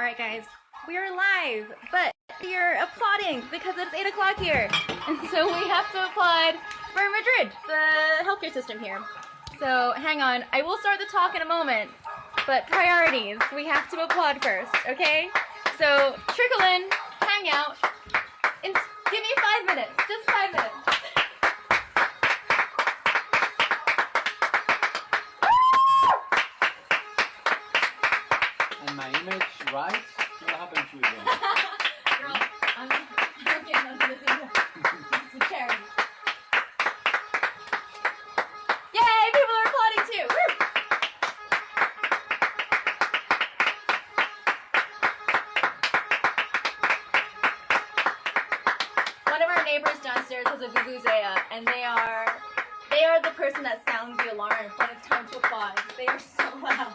Alright guys, we are live, but you're applauding because it's 8 o'clock here. And so we have to applaud for Madrid, the healthcare system here. So hang on, I will start the talk in a moment, but priorities, we have to applaud first, okay? So trickle in, hang out, and give me 5 minutes, just 5 minutes. And my image, right? What happened to you then? Girl, I'm working on this is a charity. Yay, people are applauding too! Woo! One of our neighbors downstairs has a vuvuzela, and they are the person that sounds the alarm when it's time to applaud. They are so loud.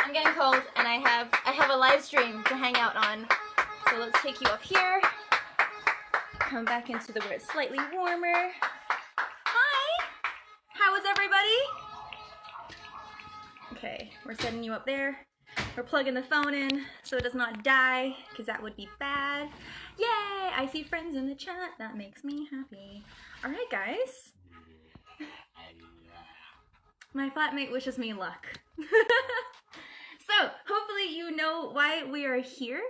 I'm getting cold, and I have a live stream to hang out on. So let's take you up here. Come back into the where it's slightly warmer. Hi! How is everybody? Okay, we're setting you up there. We're plugging the phone in so it does not die, because that would be bad. Yay! I see friends in the chat. That makes me happy. Alright, guys. My flatmate wishes me luck. So, hopefully you know why we are here.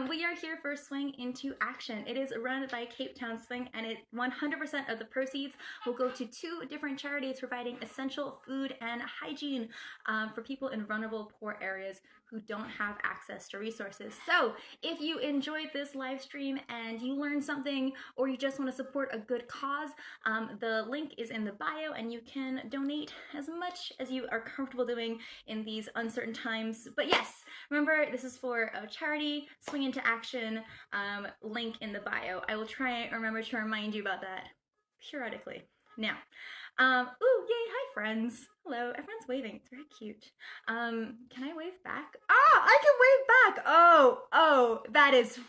We are here for Swing Into Action. It is run by Cape Town Swing, and 100% of the proceeds will go to 2 different charities providing essential food and hygiene for people in vulnerable, poor areas who don't have access to resources. So, if you enjoyed this live stream and you learned something, or you just want to support a good cause, the link is in the bio, and you can donate as much as you are comfortable doing in these uncertain times. But yes, remember, this is for a charity. Swing Into Action, link in the bio. I will try and remember to remind you about that periodically. Now, ooh, yay, hi friends. Hello, everyone's waving, it's very cute. Can I wave back? Ah, I can wave back! Oh, that is,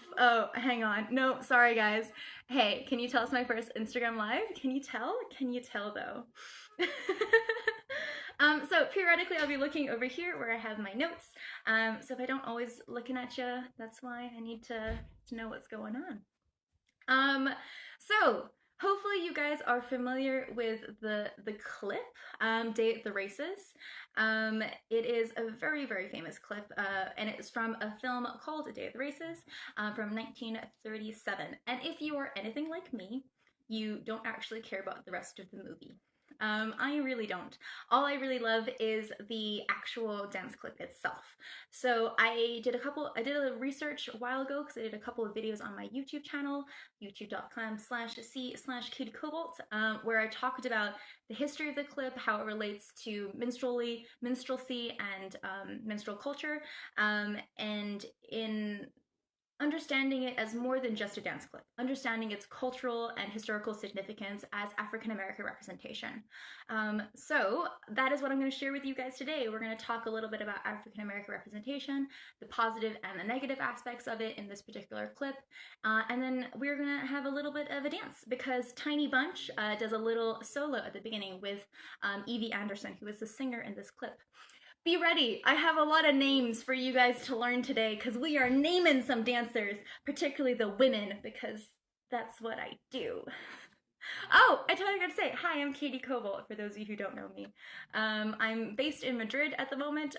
hang on. No, sorry guys. Hey, can you tell us my first Instagram live? Can you tell? Can you tell though? So periodically I'll be looking over here where I have my notes. So if I don't always looking at you, that's why I need to know what's going on. So hopefully you guys are familiar with the clip, Day at the Races. It is a very, very famous clip, and it's from a film called Day at the Races from 1937. And if you are anything like me, you don't actually care about the rest of the movie. I really don't. All I really love is the actual dance clip itself. So I did a research a while ago because I did a couple of videos on my YouTube channel, youtube.com/c/kidcobalt, where I talked about the history of the clip, how it relates to minstrelsy and minstrel culture, and in understanding it as more than just a dance clip, understanding its cultural and historical significance as African-American representation. So that is what I'm going to share with you guys today. We're going to talk a little bit about African-American representation, the positive and the negative aspects of it in this particular clip, and then we're going to have a little bit of a dance because Tiny Bunch does a little solo at the beginning with Evie Anderson, who is the singer in this clip. Be ready, I have a lot of names for you guys to learn today because we are naming some dancers, particularly the women, because that's what I do. Oh, I totally forgot to say, hi, I'm Katie Cobalt, for those of you who don't know me. I'm based in Madrid at the moment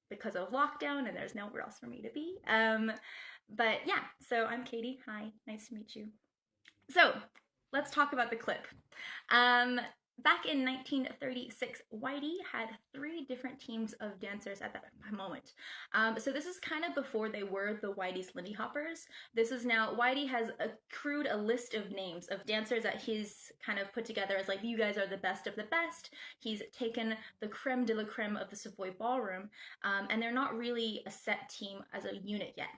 because of lockdown and there's nowhere else for me to be. But yeah, so I'm Katie, hi, nice to meet you. So, let's talk about the clip. Back in 1936, Whitey had 3 different teams of dancers at that moment. So this is kind of before they were the Whitey's Lindy Hoppers. This is now, Whitey has accrued a list of names of dancers that he's kind of put together as like, you guys are the best of the best. He's taken the creme de la creme of the Savoy Ballroom, and they're not really a set team as a unit yet.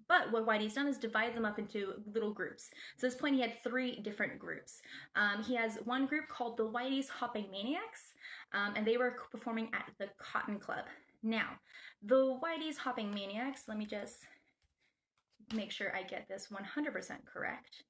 But what Whitey's done is divide them up into little groups. So at this point he had 3 different groups. He has one group called the Whitey's Hopping Maniacs, and they were performing at the Cotton Club. Now, the Whitey's Hopping Maniacs, let me just make sure I get this 100% correct.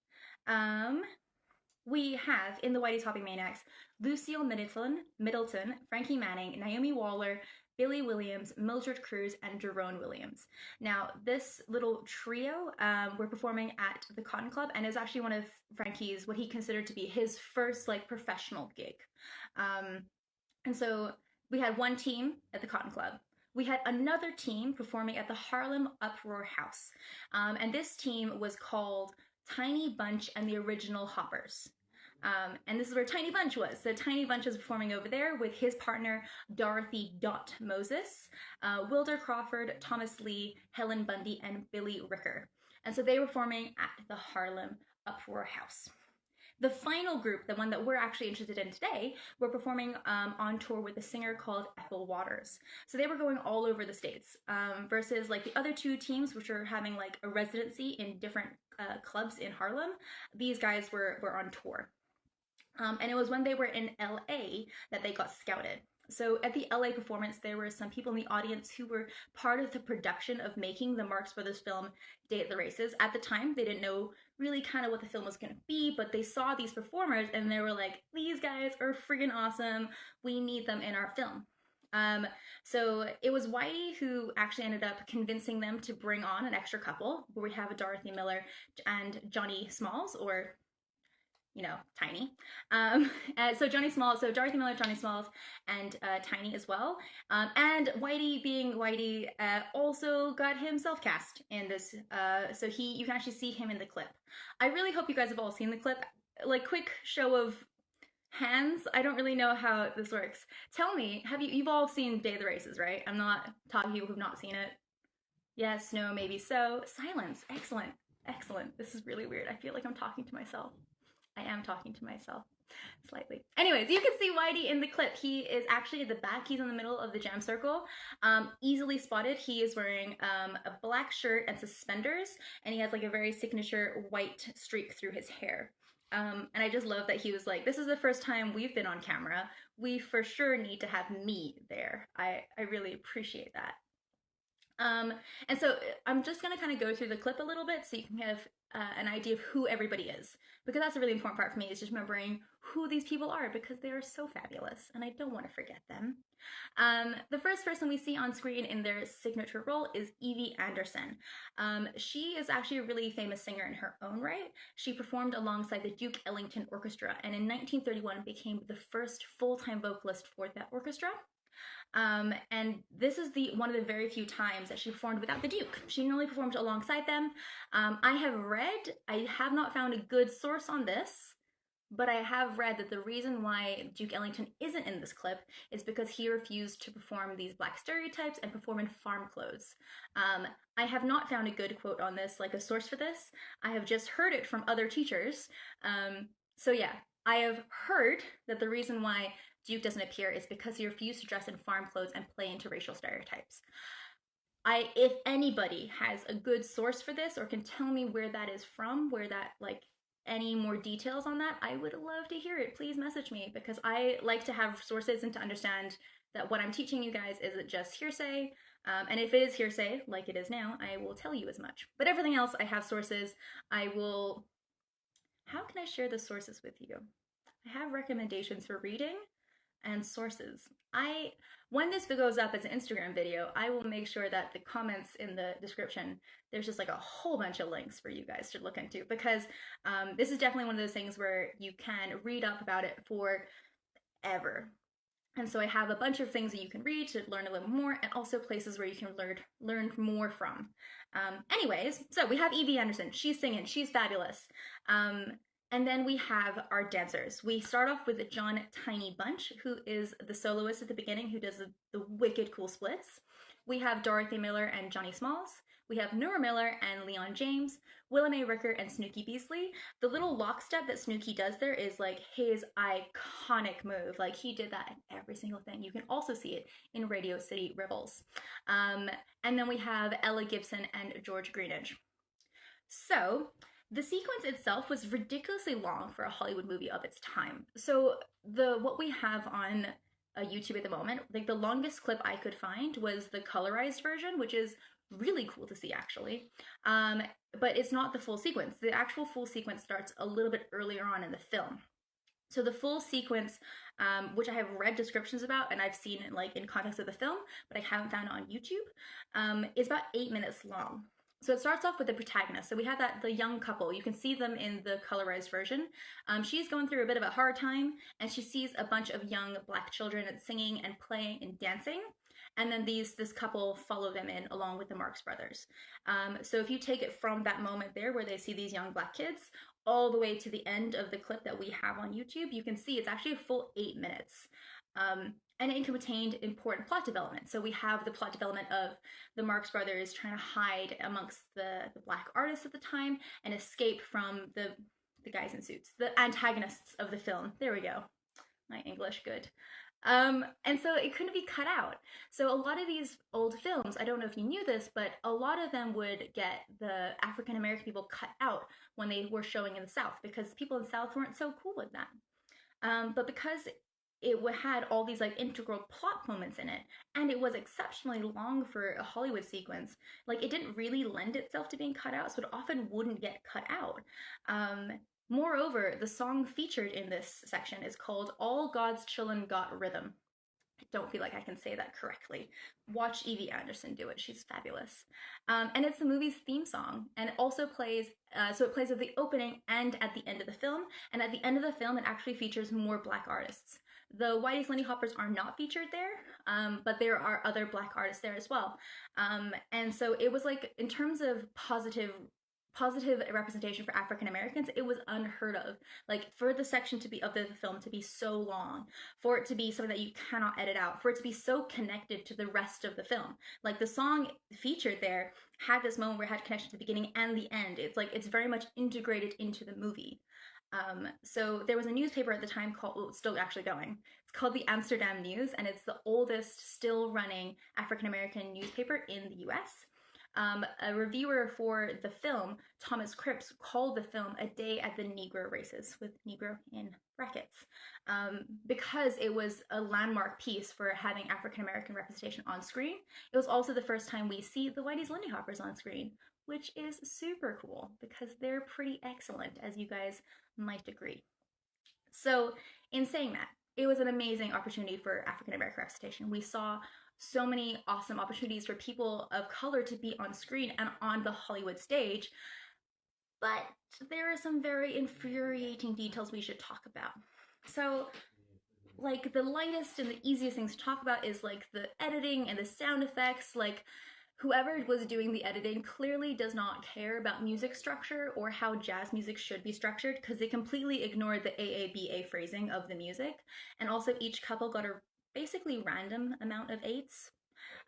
we have in the Whitey's Hopping Maniacs Lucille Middleton, Frankie Manning, Naomi Waller, Billy Williams, Mildred Cruz, and Jerome Williams. Now, this little trio were performing at the Cotton Club, and it was actually one of Frankie's, what he considered to be his first like professional gig. And so we had one team at the Cotton Club. We had another team performing at the Harlem Uproar House. And this team was called Tiny Bunch and the Original Hoppers. And this is where Tiny Bunch was. So Tiny Bunch was performing over there with his partner, Dorothy Dot Moses, Wilder Crawford, Thomas Lee, Helen Bundy, and Billy Ricker. And so they were performing at the Harlem Uproar House. The final group, the one that we're actually interested in today, were performing on tour with a singer called Ethel Waters. So they were going all over the States versus like the other two teams, which are having like a residency in different clubs in Harlem. These guys were on tour. And it was when they were in LA that they got scouted. So at the LA performance, there were some people in the audience who were part of the production of making the Marx Brothers film Day at the Races. At the time, they didn't know really kind of what the film was going to be, but they saw these performers and they were like, these guys are friggin' awesome. We need them in our film. So it was Whitey who actually ended up convincing them to bring on an extra couple, where we have Dorothy Miller and Johnny Smalls, or you know, Tiny. So Dorothy Miller, Johnny Smalls, and Tiny as well. And Whitey, being Whitey, also got himself cast in this. So you can actually see him in the clip. I really hope you guys have all seen the clip. Like, quick show of hands. I don't really know how this works. Tell me, you've all seen Day of the Races, right? I'm not talking to people who've not seen it. Yes, no, maybe so. Silence. Excellent. Excellent. This is really weird. I feel like I'm talking to myself. I am talking to myself slightly. Anyways, you can see Whitey in the clip. He is actually at the back. He's in the middle of the jam circle. Easily spotted. He is wearing a black shirt and suspenders, and he has like a very signature white streak through his hair. And I just love that he was like, this is the first time we've been on camera. We for sure need to have me there. I really appreciate that. And so I'm just going to kind of go through the clip a little bit so you can have an idea of who everybody is, because that's a really important part for me, is just remembering who these people are, because they are so fabulous and I don't want to forget them. The first person we see on screen in their signature role is Evie Anderson. She is actually a really famous singer in her own right. She performed alongside the Duke Ellington Orchestra, and in 1931 became the first full-time vocalist for that orchestra. And this is one of the very few times that she performed without the Duke. She normally performed alongside them. I have not found a good source on this, but I have read that the reason why Duke Ellington isn't in this clip is because he refused to perform these black stereotypes and perform in farm clothes. I have not found a good quote on this, like a source for this. I have just heard it from other teachers. So yeah, I have heard that the reason why Duke doesn't appear is because he refused to dress in farm clothes and play into racial stereotypes. If anybody has a good source for this or can tell me where that is from, any more details on that, I would love to hear it. Please message me, because I like to have sources and to understand that what I'm teaching you guys isn't just hearsay. And if it is hearsay, like it is now, I will tell you as much. But everything else, I have sources. How can I share the sources with you? I have recommendations for reading and sources. When this goes up as an Instagram video, I will make sure that the comments in the description, there's just like a whole bunch of links for you guys to look into, because this is definitely one of those things where you can read up about it forever. And so I have a bunch of things that you can read to learn a little more, and also places where you can learn more from. Anyways, so we have Evie Anderson. She's singing. She's fabulous. And then we have our dancers. We start off with John Tiny Bunch, who is the soloist at the beginning, who does the wicked cool splits. We have Dorothy Miller and Johnny Smalls. We have Nora Miller and Leon James, Willa Mae Ricker and Snooky Beasley. The little lockstep that Snooky does there is like his iconic move. Like, he did that in every single thing. You can also see it in Radio City Rebels. And then we have Ella Gibson and George Greenidge. So the sequence itself was ridiculously long for a Hollywood movie of its time. So what we have on YouTube at the moment, like the longest clip I could find was the colorized version, which is really cool to see actually. Um, but it's not the full sequence. The actual full sequence starts a little bit earlier on in the film. So the full sequence, which I have read descriptions about and I've seen it like in context of the film, but I haven't found it on YouTube, is about 8 minutes long. So it starts off with the protagonist. So we have that the young couple. You can see them in the colorized version. She's going through a bit of a hard time, and she sees a bunch of young black children singing and playing and dancing. And then this couple follow them in along with the Marx brothers. So if you take it from that moment there where they see these young black kids all the way to the end of the clip that we have on YouTube, you can see it's actually a full 8 minutes. And it contained important plot development. So we have the plot development of the Marx brothers trying to hide amongst the black artists at the time and escape from the guys in suits, the antagonists of the film. There we go. My English, good. And so it couldn't be cut out. So a lot of these old films, I don't know if you knew this, but a lot of them would get the African American people cut out when they were showing in the South because people in the South weren't so cool with that. But because it had all these like integral plot moments in it, and it was exceptionally long for a Hollywood sequence, like it didn't really lend itself to being cut out, so it often wouldn't get cut out. Moreover, the song featured in this section is called All God's Chillin' Got Rhythm. I don't feel like I can say that correctly. Watch Evie Anderson do it. She's fabulous. And it's the movie's theme song. And it also plays, so it plays at the opening and at the end of the film. And at the end of the film, it actually features more black artists. The Whitey's Lindy Hoppers are not featured there, but there are other black artists there as well. And so it was like, in terms of positive representation for African Americans, it was unheard of. Like for the section to be of the film to be so long, for it to be something that you cannot edit out, for it to be so connected to the rest of the film. Like the song featured there had this moment where it had connection to the beginning and the end. It's like it's very much integrated into the movie. So there was a newspaper at the time called, well, it's still actually going. It's called the Amsterdam News, and it's the oldest still running African American newspaper in the US. A reviewer for the film, Thomas Cripps, called the film a day at the Negro races, with Negro in brackets, because it was a landmark piece for having African American representation on screen. It was also the first time we see the Whitey's Lindy Hoppers on screen, which is super cool because they're pretty excellent, as you guys might agree. So, in saying that, it was an amazing opportunity for African American representation. We saw so many awesome opportunities for people of color to be on screen and on the Hollywood stage, but there are some very infuriating details we should talk about. So, like, the lightest and the easiest things to talk about is like the editing and the sound effects. Like, whoever was doing the editing clearly does not care about music structure or how jazz music should be structured because they completely ignored the AABA phrasing of the music. And also, each couple got a basically random amount of eights.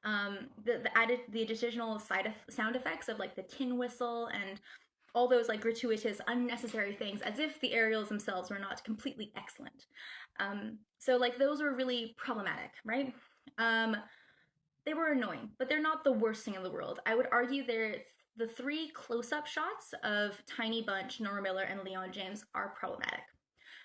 The additional sound effects of like the tin whistle and all those like gratuitous, unnecessary things, as if the aerials themselves were not completely excellent. So like those were really problematic, right? They were annoying, but they're not the worst thing in the world. I would argue they're the three close-up shots of Tiny Bunch, Nora Miller, and Leon James are problematic.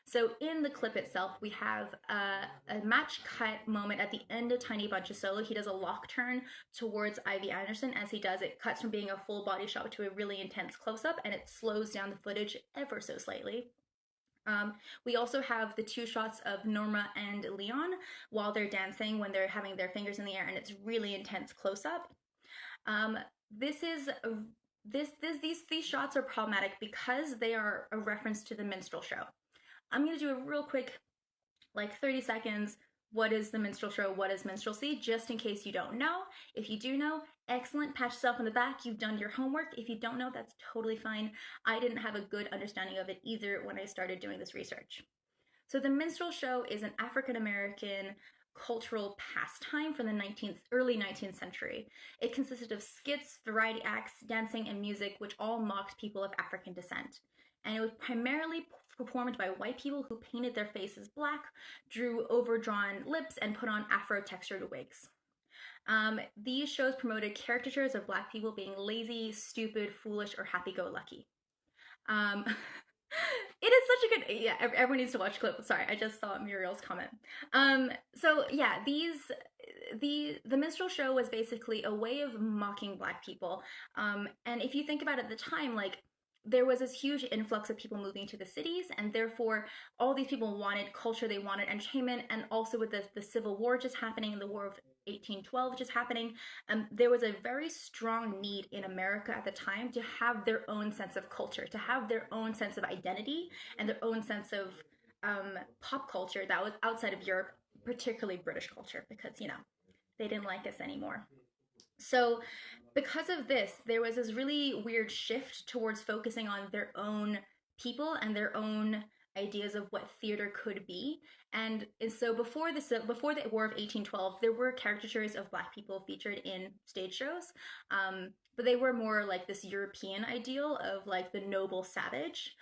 So in the clip itself, we have a match cut moment at the end of Tiny Bunch's solo. He does a lock turn towards Ivy Anderson. As he does, it cuts from being a full body shot to a really intense close-up, and it slows down the footage ever so slightly. We also have the two shots of Norma and Leon while they're dancing when they're having their fingers in the air, and it's really intense close-up. These shots are problematic because they are a reference to the minstrel show. I'm going to do a real quick, like 30 seconds, what is the minstrel show, what is minstrelsy, just in case you don't know. If you do know, excellent, pat yourself on the back, you've done your homework. If you don't know, that's totally fine. I didn't have a good understanding of it either when I started doing this research. So the minstrel show is an African-American cultural pastime from the early 19th century. It consisted of skits, variety acts, dancing, and music, which all mocked people of African descent. And it was primarily performed by white people who painted their faces black, drew overdrawn lips, and put on Afro-textured wigs. These shows promoted caricatures of black people being lazy, stupid, foolish, or happy-go-lucky. It is such a good, yeah, everyone needs to watch clip. Sorry, I just saw Muriel's comment. So yeah, the minstrel show was basically a way of mocking Black people. And if you think about it at the time, like there was this huge influx of people moving to the cities, and therefore all these people wanted culture, they wanted entertainment, and also with the Civil War just happening, the War of 1812 just happening, there was a very strong need in America at the time to have their own sense of culture, to have their own sense of identity, and their own sense of pop culture that was outside of Europe, particularly British culture, because, you know, they didn't like us anymore. So, because of this, there was this really weird shift towards focusing on their own people and their own ideas of what theater could be. And so before the War of 1812, there were caricatures of Black people featured in stage shows, but they were more like this European ideal of like the noble savage,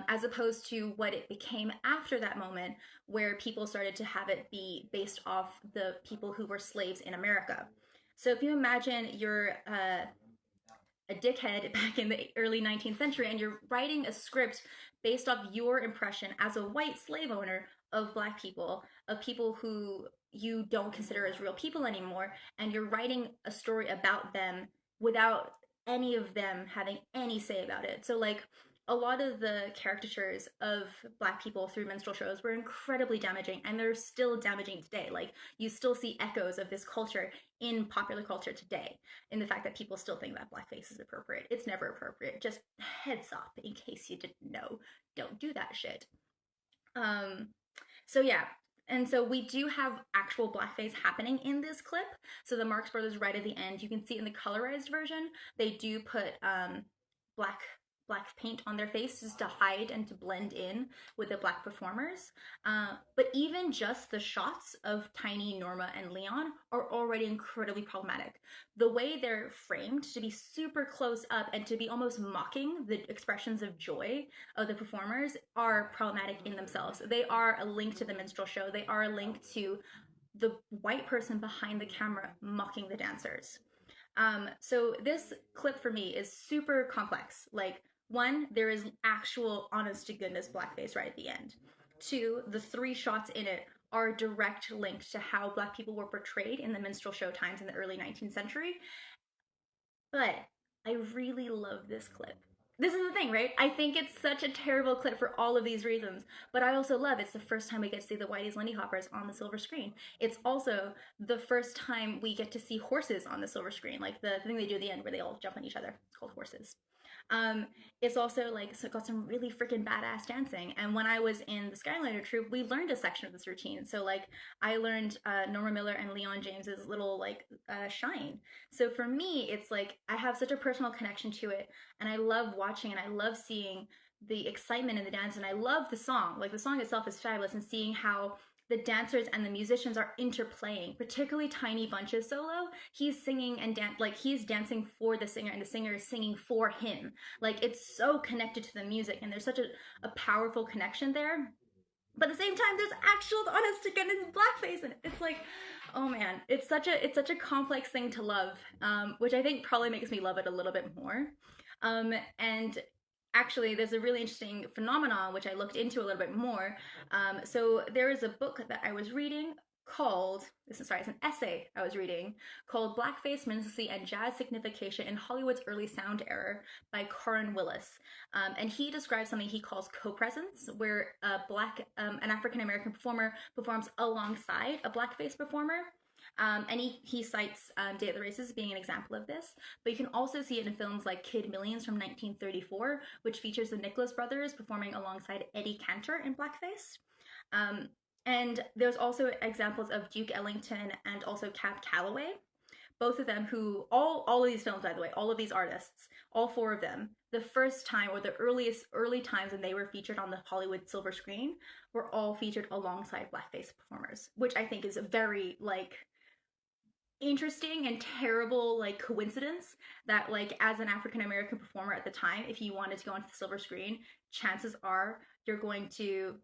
as opposed to what it became after that moment, where people started to have it be based off the people who were slaves in America. So if you imagine you're a dickhead back in the early 19th century and you're writing a script based off your impression as a white slave owner of Black people, of people who you don't consider as real people anymore, and you're writing a story about them without any of them having any say about it. So, like, a lot of the caricatures of Black people through minstrel shows were incredibly damaging, and they're still damaging today. Like, you still see echoes of this culture in popular culture today, in the fact that people still think that blackface is appropriate. It's never appropriate. Just heads up, in case you didn't know, don't do that shit. Um, so yeah, and so we do have actual blackface happening in this clip. So the Marx Brothers right at the end, you can see in the colorized version, they do put black black paint on their face just to hide and to blend in with the Black performers. But even just the shots of Tiny, Norma, and Leon are already incredibly problematic. The way they're framed to be super close up and to be almost mocking the expressions of joy of the performers are problematic in themselves. They are a link to the minstrel show. They are a link to the white person behind the camera mocking the dancers. So this clip for me is super complex. Like, one, there is actual honest to goodness blackface right at the end. Two, the three shots in it are direct linked to how Black people were portrayed in the minstrel show times in the early 19th century. But I really love this clip. This is the thing, right? I think it's such a terrible clip for all of these reasons, but I also love it's the first time we get to see the Whitey's Lindy Hoppers on the silver screen. It's also the first time we get to see horses on the silver screen, like the thing they do at the end where they all jump on each other. It's called horses. It's also like so got some really freaking badass dancing. And when I was in the Skyliner troupe, we learned a section of this routine. So like I learned Norma Miller and Leon James's little like shine. So for me, it's like I have such a personal connection to it, and I love watching and I love seeing the excitement in the dance, and I love the song. Like the song itself is fabulous, and seeing how the dancers and the musicians are interplaying, particularly Tiny Bunch's solo. He's singing and like he's dancing for the singer, and the singer is singing for him. Like it's so connected to the music, and there's such a powerful connection there. But at the same time, there's actual honest to goodness blackface, and it's like, oh man, it's such a complex thing to love, which I think probably makes me love it a little bit more. And actually, there's a really interesting phenomenon which I looked into a little bit more. So there is a book that I was reading called, it's an essay I was reading called Blackface, Minstrelsy, and Jazz Signification in Hollywood's Early Sound Era by Corin Willis. And he describes something he calls co-presence, where an African-American performer performs alongside a blackface performer. And he cites Day of the Races being an example of this, but you can also see it in films like Kid Millions from 1934, which features the Nicholas brothers performing alongside Eddie Cantor in blackface. And there's also examples of Duke Ellington and also Cab Calloway, both of them who, all of these films, by the way, all of these artists, all four of them, the first time or the early times when they were featured on the Hollywood silver screen were all featured alongside blackface performers, which I think is a very, like, interesting and terrible like coincidence that like as an African American performer at the time, if you wanted to go onto the silver screen, chances are you're going to,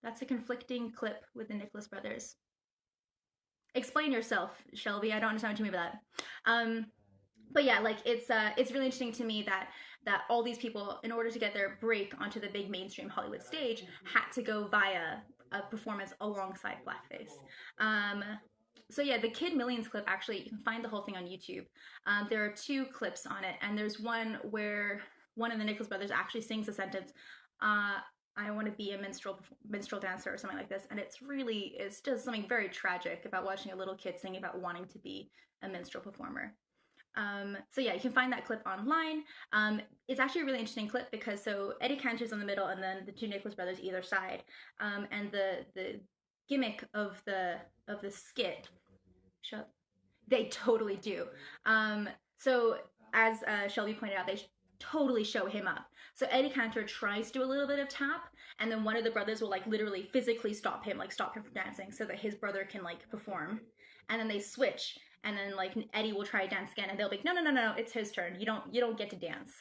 that's a conflicting clip with the Nicholas brothers. Explain yourself, Shelby. I don't understand what you mean by that. But yeah, like it's really interesting to me that all these people, in order to get their break onto the big mainstream Hollywood stage, had to go via a performance alongside blackface. So yeah, the Kid Millions clip, actually, you can find the whole thing on YouTube. There are two clips on it, and there's one where one of the Nicholas brothers actually sings a sentence, I want to be a minstrel dancer or something like this, and it's just something very tragic about watching a little kid singing about wanting to be a minstrel performer. So yeah, you can find that clip online. It's actually a really interesting clip because so Eddie Cantor's in the middle and then the two Nicholas brothers either side. And the gimmick of the skit, shut, they totally do. So as Shelby pointed out, they totally show him up. So Eddie Cantor tries to do a little bit of tap, and then one of the brothers will like literally physically stop him, like stop him from dancing, so that his brother can like perform. And then they switch, and then like Eddie will try to dance again, and they'll be like, no, it's his turn. You don't get to dance.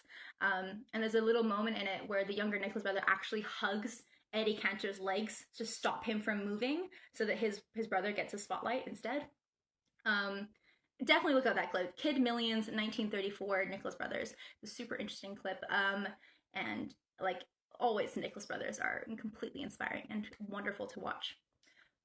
And there's a little moment in it where the younger Nicholas brother actually hugs Eddie Cantor's legs to stop him from moving, so that his brother gets a spotlight instead. Um, Definitely look up that clip. Kid Millions, 1934, Nicholas Brothers. It's a super interesting clip. And like always, the Nicholas Brothers are completely inspiring and wonderful to watch.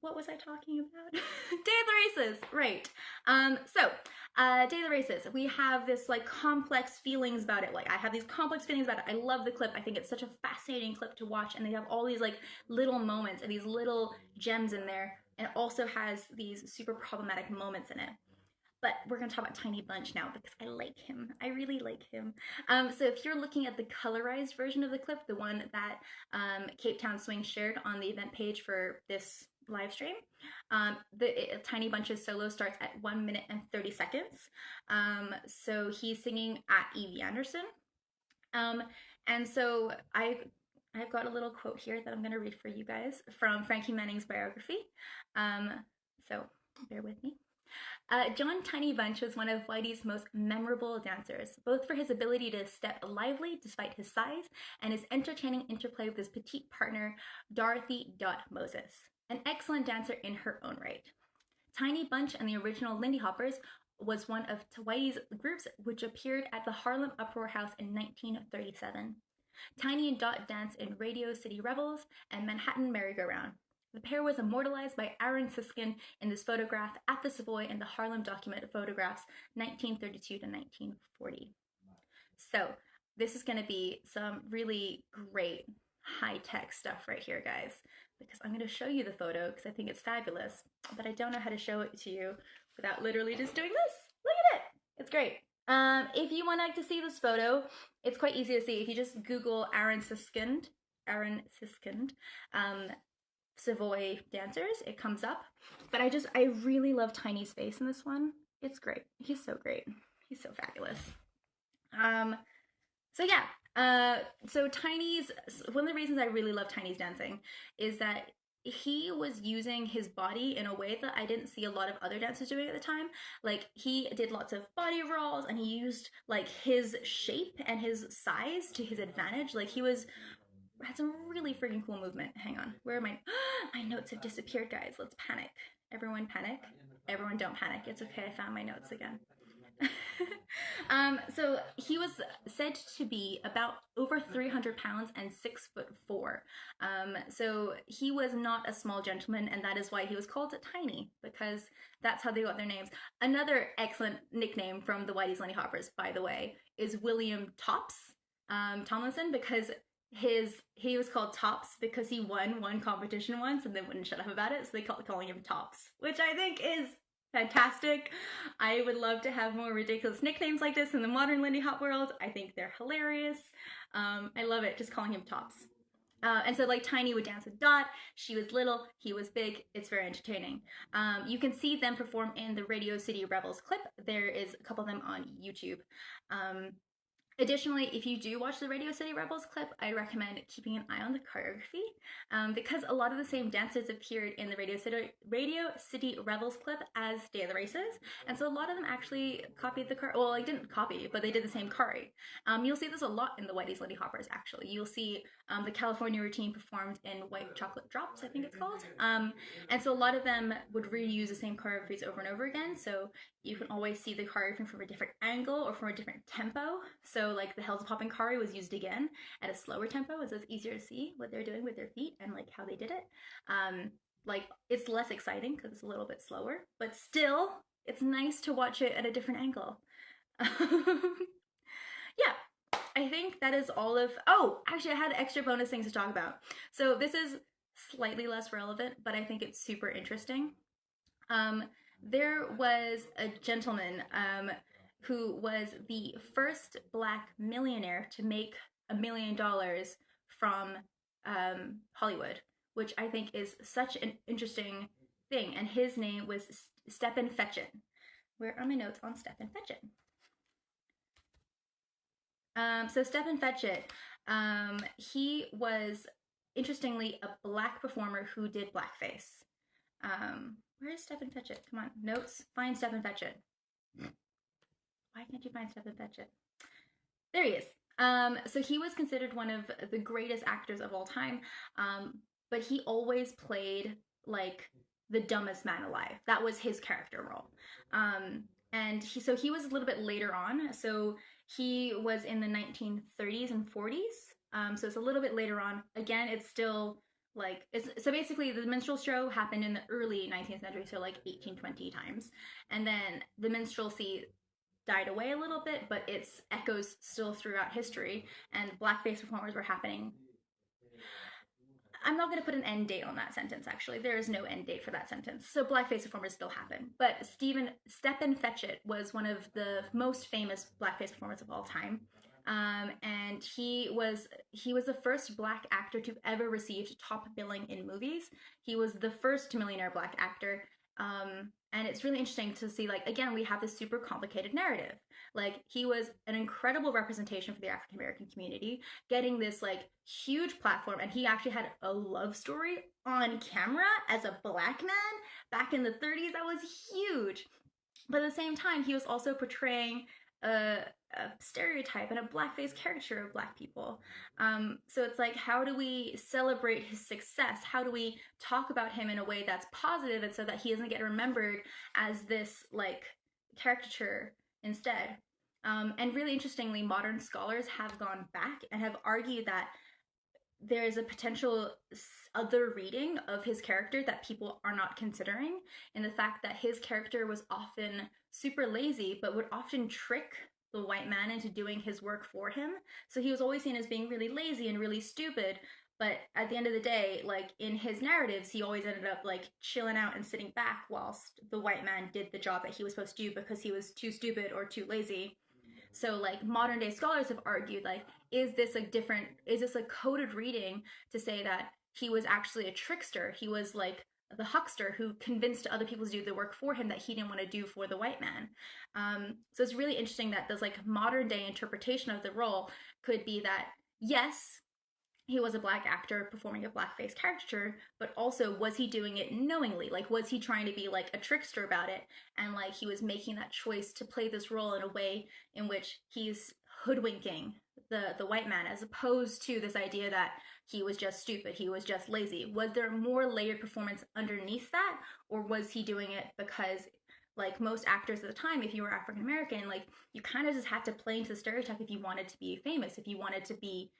What was I talking about? Day of the Races, right. Day of the Races, we have this like complex feelings about it. Like I have these complex feelings about it. I love the clip. I think it's such a fascinating clip to watch, and they have all these like little moments and these little gems in there, and it also has these super problematic moments in it. But we're going to talk about Tiny Bunch now because I like him. I really like him. So if you're looking at the colorized version of the clip, the one that Cape Town Swing shared on the event page for this live stream, the Tiny Bunch's solo starts at 1 minute and 30 seconds. So he's singing at Evie Anderson. And so I've got a little quote here that I'm going to read for you guys from Frankie Manning's biography. So bear with me. John Tiny Bunch was one of Whitey's most memorable dancers, both for his ability to step lively despite his size and his entertaining interplay with his petite partner, Dorothy Dot Moses, an excellent dancer in her own right. Tiny Bunch and the original Lindy Hoppers was one of Whitey's groups which appeared at the Harlem Uproar House in 1937. Tiny and Dot danced in Radio City Revels and Manhattan Merry-Go-Round. The pair was immortalized by Aaron Siskin in this photograph at the Savoy in the Harlem Document Photographs 1932 to 1940. So this is going to be some really great high-tech stuff right here, guys, because I'm going to show you the photo because I think it's fabulous, but I don't know how to show it to you without literally just doing this. Look at it. It's great. If you want to see this photo, it's quite easy to see. If you just Google Aaron Siskind, Savoy dancers, it comes up. But I really love Tiny's face in this one. It's great. He's so great. He's so fabulous. So Tiny's, one of the reasons I really love Tiny's dancing is that he was using his body in a way that I didn't see a lot of other dancers doing at the time. Like he did lots of body rolls and he used like his shape and his size to his advantage. Like he had some really freaking cool movement. Hang on, where are my notes have disappeared, guys. Let's panic. Everyone panic. Everyone don't panic. It's okay, I found my notes again. So he was said to be about over 300 pounds and 6'4". So he was not a small gentleman, and that is why he was called Tiny, because that's how they got their names. Another excellent nickname from the Whitey's Lindy Hoppers, by the way, is William Tops Tomlinson, because he was called Tops because he won one competition once and then wouldn't shut up about it, so they called calling him Tops, which I think is fantastic. I would love to have more ridiculous nicknames like this in the modern Lindy Hop world. I think they're hilarious. I love it, just calling him Tops. And so like Tiny would dance with Dot. She was little, he was big. It's very entertaining. You can see them perform in the Radio City Rebels clip. There is a couple of them on YouTube. Additionally, if you do watch the Radio City Rebels clip, I recommend keeping an eye on the choreography because a lot of the same dances appeared in the Radio City Rebels clip as Day of the Races, and so a lot of them actually copied the well, like didn't copy, but they did the same choreo. You'll see this a lot in the Whitey's Lindy Hoppers, actually. You'll see the California routine performed in White Chocolate Drops, I think it's called, and so a lot of them would reuse the same choreographies over and over again, so you can always see the choreography from a different angle or from a different tempo. So like the Hells Poppin' choreo was used again at a slower tempo, so it's easier to see what they're doing with their feet and like how they did it. like it's less exciting because it's a little bit slower, but still it's nice to watch it at a different angle. Yeah, I think that is all of. Oh, actually, I had extra bonus things to talk about. So this is slightly less relevant, but I think it's super interesting. Um, there was a gentleman who was the first black millionaire to make $1 million from Hollywood, which I think is such an interesting thing. And his name was Stepin Fetchit. Where are my notes on Stepin Fetchit? So Stepin Fetchit, he was interestingly a black performer who did blackface. Where is Stepin Fetchit? Come on, notes. Find Stepin Fetchit. Why can't you find Stepin Fetchit? There he is. So he was considered one of the greatest actors of all time, but he always played like the dumbest man alive. That was his character role. And he was a little bit later on. So he was in the 1930s and 40s. So it's a little bit later on. Again, it's still like so basically the minstrel show happened in the early 19th century, so like 1820 times, and then the minstrelsy died away a little bit, but its echoes still throughout history, and blackface performers were happening. I'm not going to put an end date on that sentence, actually. There is no end date for that sentence. So blackface performers still happen. But Stepin Fetchit was one of the most famous blackface performers of all time. And he was the first black actor to ever receive top billing in movies. He was the first millionaire black actor. And it's really interesting to see, like, again, we have this super complicated narrative. Like, he was an incredible representation for the African American community, getting this, like, huge platform. And he actually had a love story on camera as a black man back in the 30s. That was huge. But at the same time, he was also portraying a stereotype and a blackface caricature of black people. So it's like, how do we celebrate his success? How do we talk about him in a way that's positive, and so that he doesn't get remembered as this like caricature instead? And really interestingly, modern scholars have gone back and have argued that there is a potential other reading of his character that people are not considering, in the fact that his character was often super lazy, but would often trick the white man into doing his work for him. So he was always seen as being really lazy and really stupid. But at the end of the day, like in his narratives, he always ended up like chilling out and sitting back whilst the white man did the job that he was supposed to do because he was too stupid or too lazy. So like modern day scholars have argued, like, is this a coded reading to say that he was actually a trickster? He was like the huckster who convinced other people to do the work for him that he didn't want to do for the white man. So it's really interesting that this like modern day interpretation of the role could be that, yes, he was a black actor performing a blackface caricature, but also was he doing it knowingly? Like, was he trying to be like a trickster about it? And like he was making that choice to play this role in a way in which he's hoodwinking the white man, as opposed to this idea that he was just stupid, he was just lazy. Was there more layered performance underneath that, or was he doing it because, like most actors at the time, if you were African American, like you kind of just had to play into the stereotype if you wanted to be famous, if you wanted to be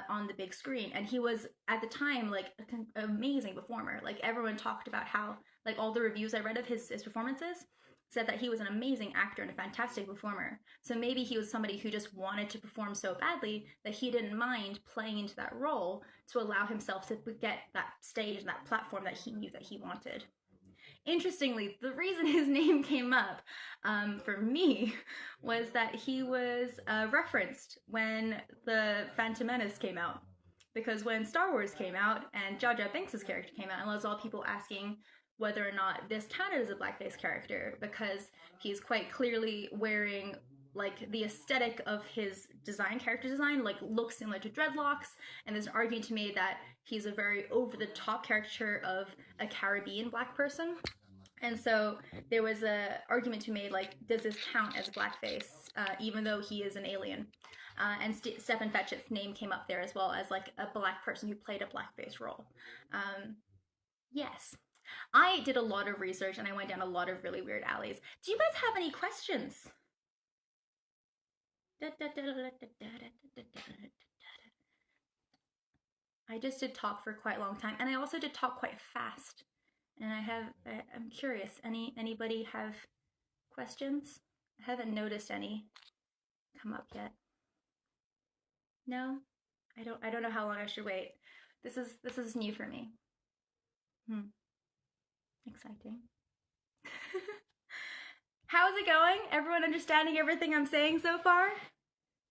on the big screen. And he was at the time like an amazing performer. Like everyone talked about how, like all the reviews I read of his performances said that he was an amazing actor and a fantastic performer. So maybe he was somebody who just wanted to perform so badly that he didn't mind playing into that role to allow himself to get that stage and that platform that he knew that he wanted. Interestingly, the reason his name came up for me was that he was referenced when the Phantom Menace came out. Because when Star Wars came out and Jar Jar Binks' character came out, and lots of people asking whether or not this counted as a blackface character, because he's quite clearly wearing like the aesthetic of his character design, like looks similar to dreadlocks, and there's an argument to be made that he's a very over-the-top caricature of a Caribbean black person. And so there was a argument to be made, like, does this count as blackface, even though he is an alien? And Stepin Fetchit's name came up there as well as like a black person who played a blackface role. Yes. I did a lot of research and I went down a lot of really weird alleys. Do you guys have any questions? I just did talk for quite a long time, and I also did talk quite fast. And I'm curious. Anybody have questions? I haven't noticed any come up yet. No, I don't know how long I should wait. This is new for me. Exciting. How's it going? Everyone understanding everything I'm saying so far?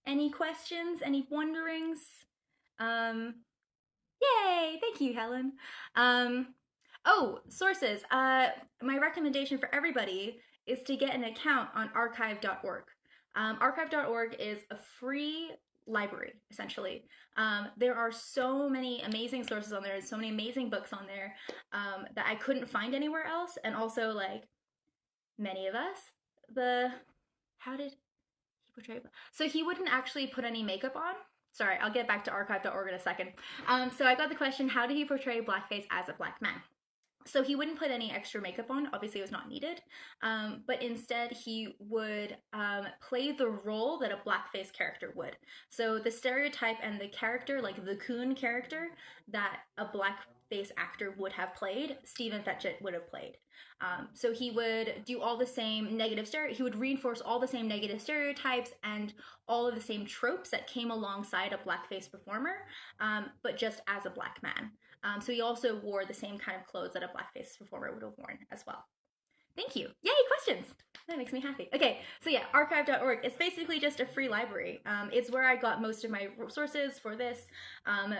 Any questions? Any wonderings? Yay! Thank you, Helen. Oh, sources. My recommendation for everybody is to get an account on archive.org. Archive.org is a free library, essentially. There are so many amazing sources on there, so many amazing books on there that I couldn't find anywhere else. And also, like, many of us, how did he portray? So he wouldn't actually put any makeup on. Sorry, I'll get back to archive.org in a second. So I got the question, how did he portray blackface as a black man? So he wouldn't put any extra makeup on. Obviously, it was not needed. But instead, he would play the role that a blackface character would. So the stereotype and the character, like the coon character that a blackface actor would have played, Stephen Fetchit would have played. So he would do all the same negative he would reinforce all the same negative stereotypes and all of the same tropes that came alongside a blackface performer, but just as a black man. So he also wore the same kind of clothes that a blackface performer would have worn as well. Thank you. Yay, questions! That makes me happy. Okay, so yeah, archive.org. It's basically just a free library. It's where I got most of my sources for this.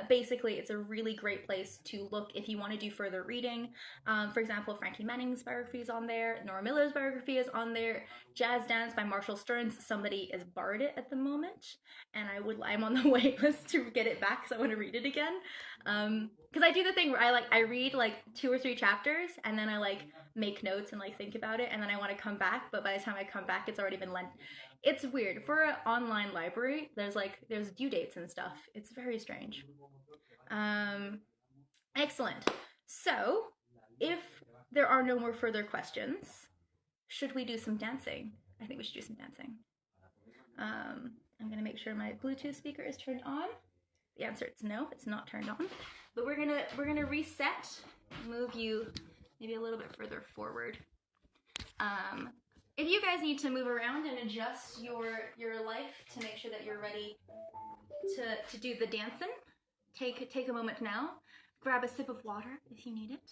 Basically, it's a really great place to look if you want to do further reading. For example, Frankie Manning's biography is on there. Nora Miller's biography is on there. Jazz Dance by Marshall Stearns. Somebody has borrowed it at the moment, and I'm on the wait list to get it back because I want to read it again. Because I do the thing where I read like 2 or 3 chapters and then I like make notes and like think about it, and then I want to come back, but by the time I come back it's already been lent. It's weird. For an online library, there's due dates and stuff. It's very strange. Excellent. So if there are no more further questions, should we do some dancing? I think we should do some dancing. I'm gonna make sure my Bluetooth speaker is turned on. The answer is no, it's not turned on. But we're gonna reset, move you maybe a little bit further forward. If you guys need to move around and adjust your life to make sure that you're ready to do the dancing, take a moment now. Grab a sip of water if you need it.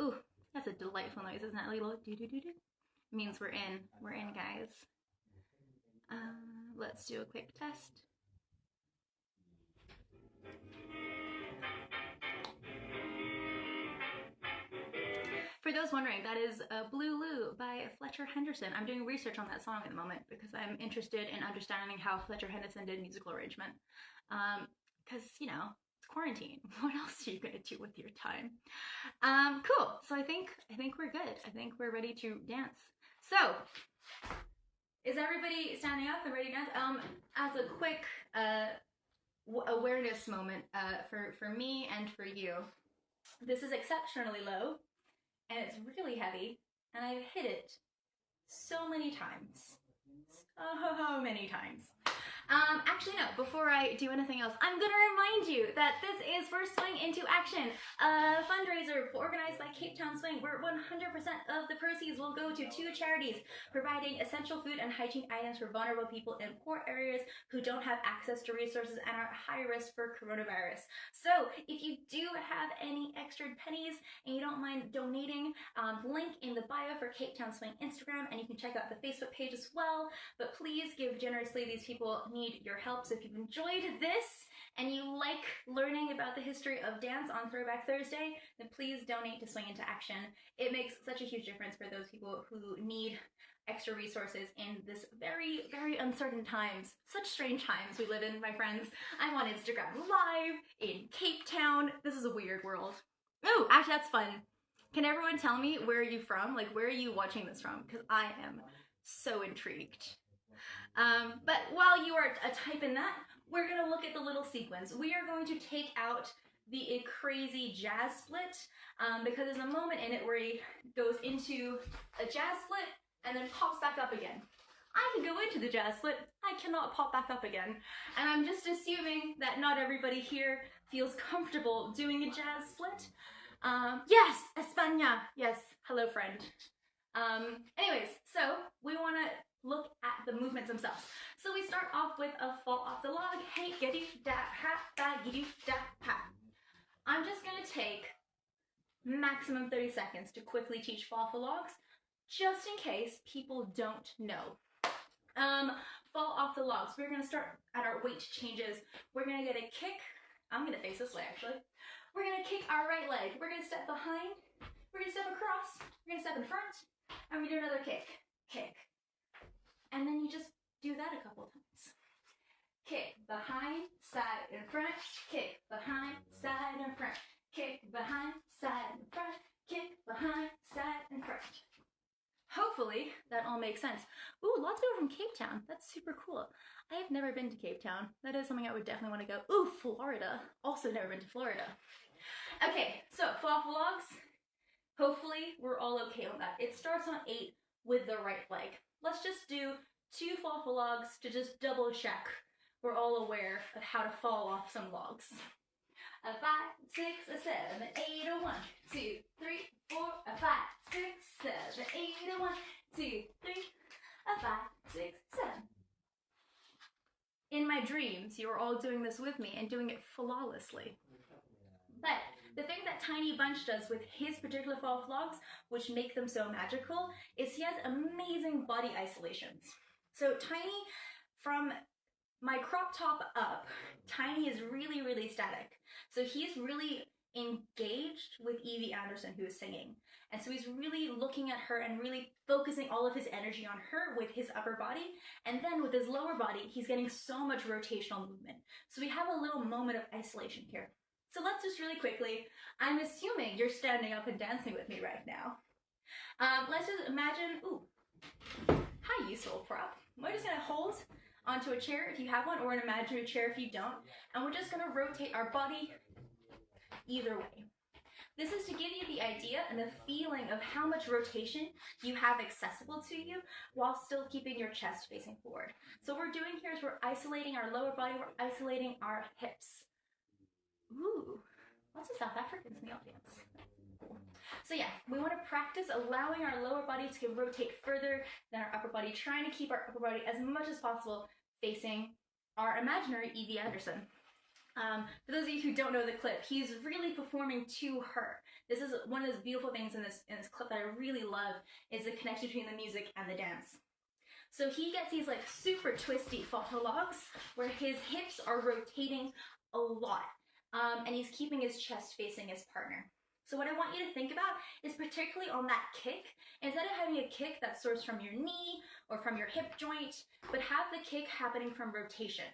Ooh, that's a delightful noise, isn't it? Little do do do do. It means we're in, guys. Let's do a quick test. For those wondering, that is Blue Lou by Fletcher Henderson. I'm doing research on that song at the moment because I'm interested in understanding how Fletcher Henderson did musical arrangement. Because, you know, it's quarantine. What else are you going to do with your time? Cool. So I think we're good. I think we're ready to dance. So, is everybody standing up and ready to dance? As a quick awareness moment for me and for you, this is exceptionally low. And it's really heavy, and I've hit it so many times. So many times. Actually, no, before I do anything else, I'm gonna remind you that this is for Swing Into Action, a fundraiser organized by Cape Town Swing, where 100% of the proceeds will go to 2 charities, providing essential food and hygiene items for vulnerable people in poor areas who don't have access to resources and are high risk for coronavirus. So, if you do have any extra pennies and you don't mind donating, link in the bio for Cape Town Swing Instagram, and you can check out the Facebook page as well. But please give generously. These people need your help. So if you've enjoyed this and you like learning about the history of dance on Throwback Thursday, then please donate to Swing Into Action. It makes such a huge difference for those people who need extra resources in this very, very uncertain times. Such strange times we live in, my friends. I'm on Instagram Live in Cape Town. This is a weird world. Oh, actually, that's fun. Can everyone tell me where are you from? Like, where are you watching this from? Because I am so intrigued. But while you are typing that, we're going to look at the little sequence. We are going to take out the crazy jazz split because there's a moment in it where he goes into a jazz split and then pops back up again. I can go into the jazz split, I cannot pop back up again. And I'm just assuming that not everybody here feels comfortable doing a jazz split. Yes, España. Yes, hello friend. Anyways, so we want to look at the movements themselves. So we start off with a fall off the log. Hey, giddy da ha da giddy da ha. I'm just gonna take maximum 30 seconds to quickly teach fall off the logs, just in case people don't know. Fall off the logs. We're gonna start at our weight changes. We're gonna get a kick. I'm gonna face this way actually. We're gonna kick our right leg. We're gonna step behind. We're gonna step across. We're gonna step in front. And we do another kick. Kick. And then you just do that a couple times. Kick behind, side, in front. Kick behind, side, in front. Kick behind, side, in front. Kick behind, side, in front. Hopefully that all makes sense. Ooh, lots of people from Cape Town. That's super cool. I have never been to Cape Town. That is something I would definitely want to go. Ooh, Florida. Also never been to Florida. Okay, so fall off the logs. Hopefully we're all okay on that. It starts on 8 with the right leg. Let's just do 2 fall off the logs to just double check we're all aware of how to fall off some logs. A 5, 6, a 7, 8, a 1, 2, 3, 4, a 5, 6, 7, 8, a 1, 2, 3, a 5, 6, 7. In my dreams, you are all doing this with me and doing it flawlessly. But the thing that Tiny Bunch does with his particular fall off logs, which make them so magical, is he has amazing body isolations. So Tiny, from my crop top up, Tiny is really, really static. So he's really engaged with Evie Anderson, who is singing. And so he's really looking at her and really focusing all of his energy on her with his upper body. And then with his lower body, he's getting so much rotational movement. So we have a little moment of isolation here. So let's just really quickly, I'm assuming you're standing up and dancing with me right now. Let's just imagine, ooh, how useful prop. We're just gonna hold onto a chair if you have one, or an imaginary chair if you don't, and we're just gonna rotate our body either way. This is to give you the idea and the feeling of how much rotation you have accessible to you while still keeping your chest facing forward. So what we're doing here is we're isolating our lower body, we're isolating our hips. Ooh, lots of South Africans in the audience. So yeah, we want to practice allowing our lower body to rotate further than our upper body, trying to keep our upper body as much as possible facing our imaginary Evie Anderson. For those of you who don't know the clip, he's really performing to her. This is one of those beautiful things in this clip that I really love, is the connection between the music and the dance. So he gets these like super twisty fall logs where his hips are rotating a lot. And he's keeping his chest facing his partner. So what I want you to think about is particularly on that kick, instead of having a kick that starts from your knee or from your hip joint, but have the kick happening from rotation.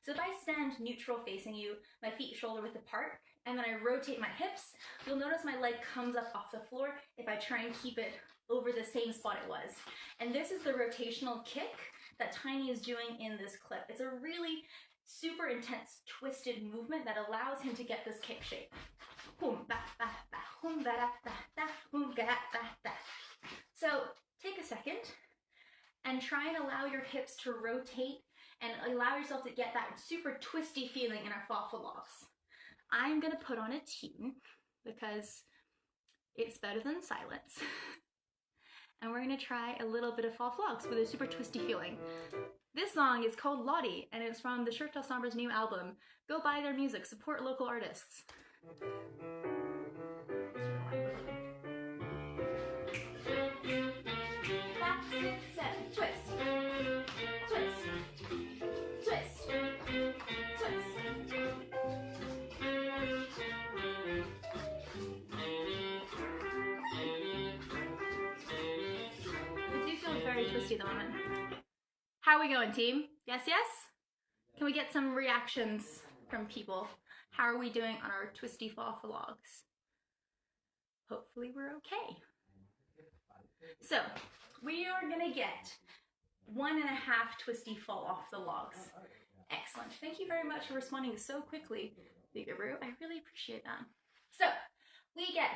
So if I stand neutral facing you, my feet shoulder width apart, and then I rotate my hips, you'll notice my leg comes up off the floor if I try and keep it over the same spot it was. And this is the rotational kick that Tiny is doing in this clip. It's a really super intense twisted movement that allows him to get this kick shape. So take a second and try and allow your hips to rotate and allow yourself to get that super twisty feeling in our fall off logs. I'm gonna put on a tune because it's better than silence. And we're gonna try a little bit of fall off logs with a super twisty feeling. This song is called Lottie, and it's from the Shirt Del Sombra's new album. Go buy their music, support local artists. 5, 6, 7, twist, twist, twist, twist. I do feel very twisty at the moment. How are we going, team? Yes, yes? Can we get some reactions from people? How are we doing on our twisty fall off the logs? Hopefully we're okay. So, we are gonna get 1.5 twisty fall off the logs. Excellent. Thank you very much for responding so quickly, Bigaboo. I really appreciate that. So, we get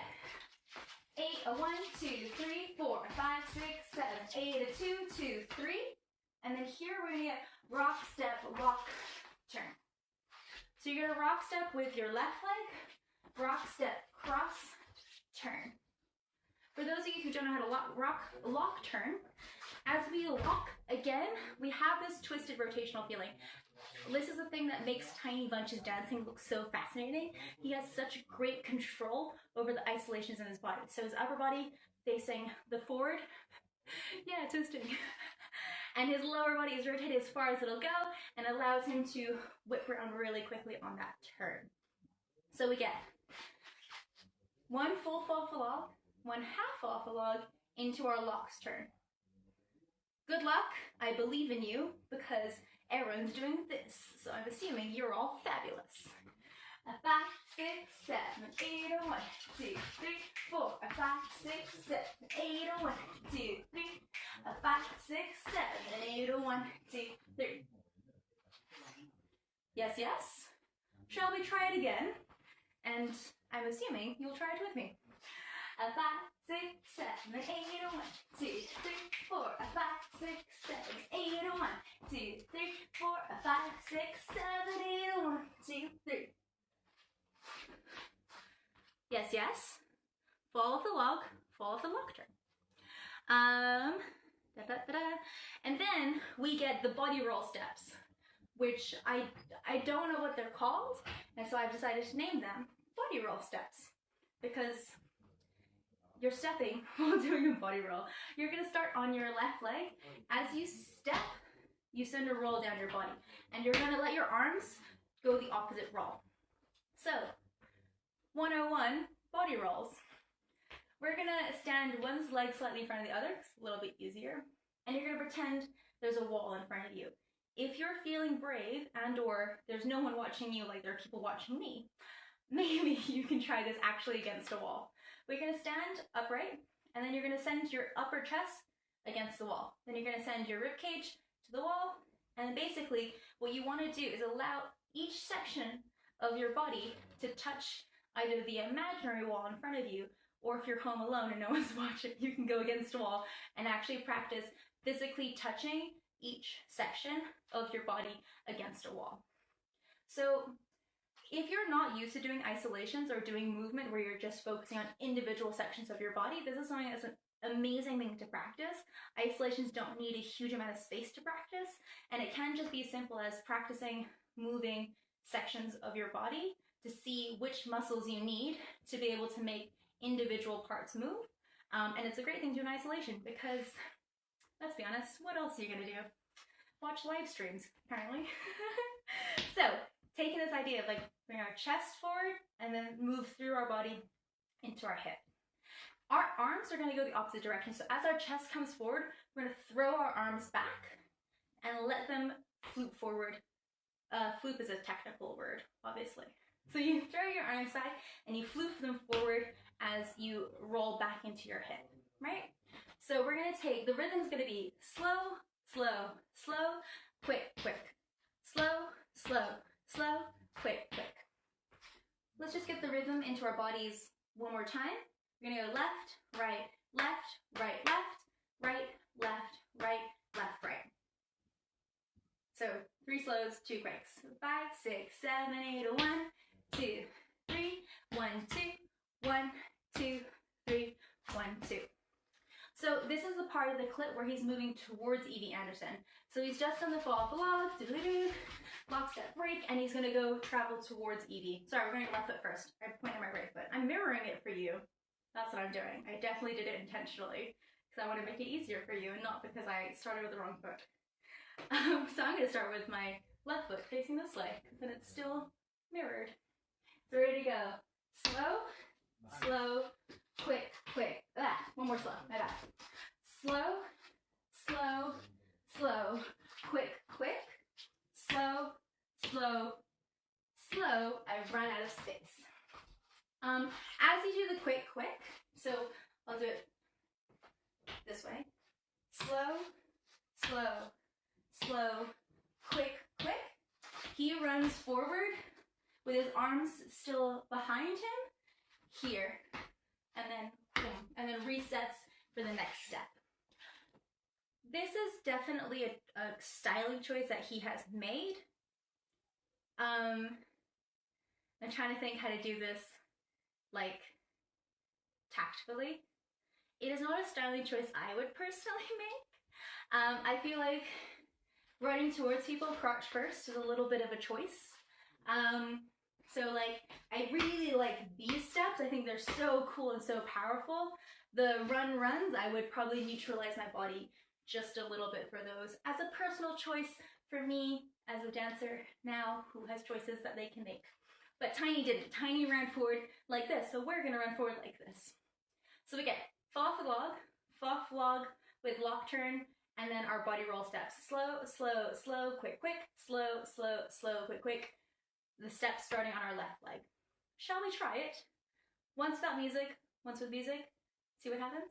8, a 1, 2, 3, 4, 5, 6, 7, 8, a 2, 2, 3. And then here we're gonna get rock, step, rock, turn. So you're gonna rock step with your left leg, rock step, cross, turn. For those of you who don't know how to lock turn, as we lock, again, we have this twisted rotational feeling. This is the thing that makes Tiny Bunch's dancing look so fascinating. He has such great control over the isolations in his body. So his upper body facing the forward, yeah, twisting. And his lower body is rotated as far as it'll go and allows him to whip around really quickly on that turn. So we get one full fall for log, one half fall for log into our locks turn. Good luck, I believe in you because Aaron's doing this, so I'm assuming you're all fabulous. 5, 6, 7, 8, 1, 2, 3, 4, 5, 6, 7, 8, 1, 2, 3, 5, 6, 7, 8, 1, 2, 3. Yes, yes. Shall we try it again? And I'm assuming you'll try it with me. 5, 6, 7, 8, 1, 2, 3, 4, 5, 6, 7, 8, 1, 2, 3, 4, 5, 6, 7, 8, 1, 2, 3. Yes, yes. Fall off the log, fall off the log turn. And then we get the body roll steps, which I don't know what they're called, and so I've decided to name them body roll steps because you're stepping while doing a body roll. You're gonna start on your left leg. As you step, you send a roll down your body, and you're gonna let your arms go the opposite roll. So, 101 body rolls. We're gonna stand one's leg slightly in front of the other, it's a little bit easier, and you're gonna pretend there's a wall in front of you. If you're feeling brave and or there's no one watching you like there are people watching me, maybe you can try this actually against a wall. We're gonna stand upright, and then you're gonna send your upper chest against the wall. Then you're gonna send your rib cage to the wall, and basically what you wanna do is allow each section of your body to touch either the imaginary wall in front of you, or if you're home alone and no one's watching, you can go against a wall and actually practice physically touching each section of your body against a wall. So if you're not used to doing isolations or doing movement where you're just focusing on individual sections of your body, this is something that's an amazing thing to practice. Isolations don't need a huge amount of space to practice, and it can just be as simple as practicing moving sections of your body to see which muscles you need to be able to make individual parts move. And it's a great thing to do in isolation because, let's be honest, what else are you gonna do? Watch live streams, apparently. So, taking this idea of like bring our chest forward and then move through our body into our hip. Our arms are gonna go the opposite direction. So as our chest comes forward, we're gonna throw our arms back and let them floop forward. Floop is a technical word, obviously. So you throw your arms back and you floop them forward as you roll back into your hip, right? So we're gonna take, the rhythm's gonna be slow, slow, slow, quick, quick. Slow, slow, slow, quick, quick. Let's just get the rhythm into our bodies one more time. We're gonna go left, right, left, right, left, right, left, right, left, right. So 3 slows, 2 quicks. 5, 6, 7, 8, 1, 2, 3, 1, 2, 1, 2, 3, 1, 2. So this is the part of the clip where he's moving towards Evie Anderson. So he's just done the fall off the logs, lock step break, and he's gonna go travel towards Evie. Sorry, we're going left foot first. I pointed my right foot. I'm mirroring it for you. That's what I'm doing. I definitely did it intentionally because I want to make it easier for you and not because I started with the wrong foot. So I'm gonna start with my left foot facing this way, then it's still mirrored. So ready to go. Slow, slow, quick, quick. One more slow, my bad. Slow, slow, slow, quick, quick, slow, slow, slow. I've run out of space. As you do the quick, quick, so I'll do it this way. Slow, slow, slow, quick, quick. He runs forward with his arms still behind him here, and then boom, and then resets for the next step. This is definitely a styling choice that he has made. I'm trying to think how to do this, like, tactfully. It is not a styling choice I would personally make. I feel like running towards people crotch first is a little bit of a choice. So like, I really like these steps. I think they're so cool and so powerful. The runs, I would probably neutralize my body just a little bit for those as a personal choice for me as a dancer now who has choices that they can make. But Tiny didn't. Tiny ran forward like this, so we're gonna run forward like this. So we get fa log with lock turn, and then our body roll steps. Slow, slow, slow, quick, quick, slow, slow, slow, quick, quick. The steps starting on our left leg. Shall we try it? Once without music, once with music. See what happens?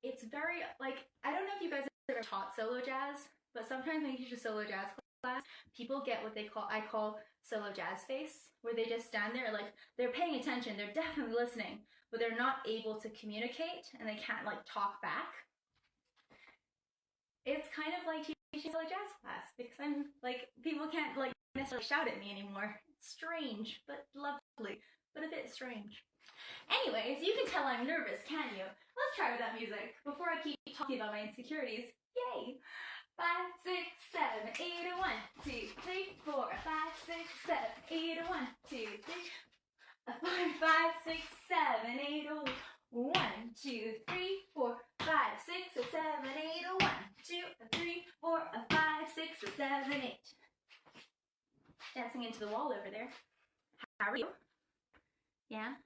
It's very, like, I don't know if you guys have ever taught solo jazz, but sometimes when you teach a solo jazz class, people get what I call solo jazz face, where they just stand there like they're paying attention, they're definitely listening, but they're not able to communicate and they can't like talk back. It's kind of like teaching solo jazz class because I'm like, people can't like necessarily shout at me anymore. It's strange, but lovely, but a bit strange. Anyways, you can tell I'm nervous, can't you? Let's try without music before I keep talking about my insecurities. Yay! 5, 6, 7, 8, 1, 2, 3, 4, 5, 6, 7, 8, 1, 2, 3, 4, 5, 6, 7, 8, 1, 2, 3, 4, 5, 6, 7, 8, 1, 2, 3, 4, 5, 6, 7, 8. Dancing into the wall over there. How are you? Yeah?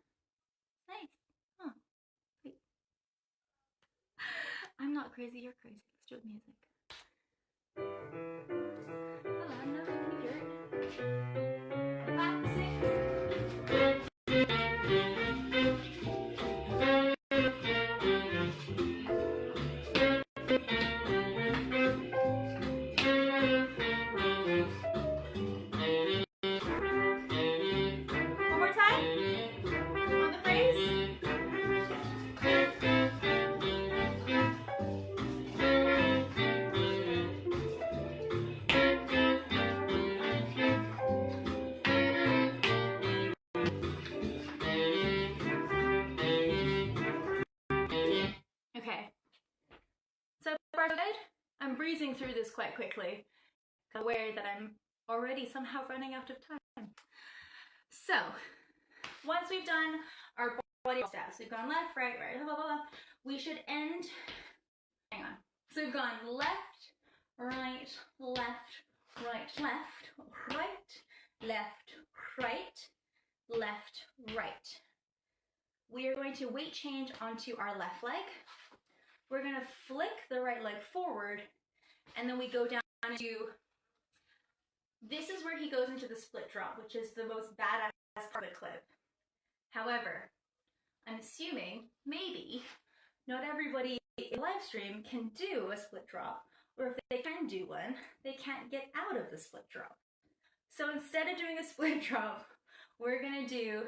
Nice. Huh. Wait. I'm not crazy, you're crazy. Let's do it with music. Hello, I'm not weird. 5, 6. One more time. On the phrase. Okay. So far so good. I'm breezing through this quite quickly, aware that I'm already somehow running out of time. So, once we've done our body steps, we've gone left, right, blah, blah, blah, we should end, hang on. So we've gone left, right, left, right, left, right, left, right, left, right. We are going to weight change onto our left leg. We're going to flick the right leg forward, and then we go down to, this is where he goes into the split drop, which is the most badass part of the clip. However, I'm assuming maybe not everybody in the live stream can do a split drop, or if they can do one, they can't get out of the split drop. So instead of doing a split drop, we're going to do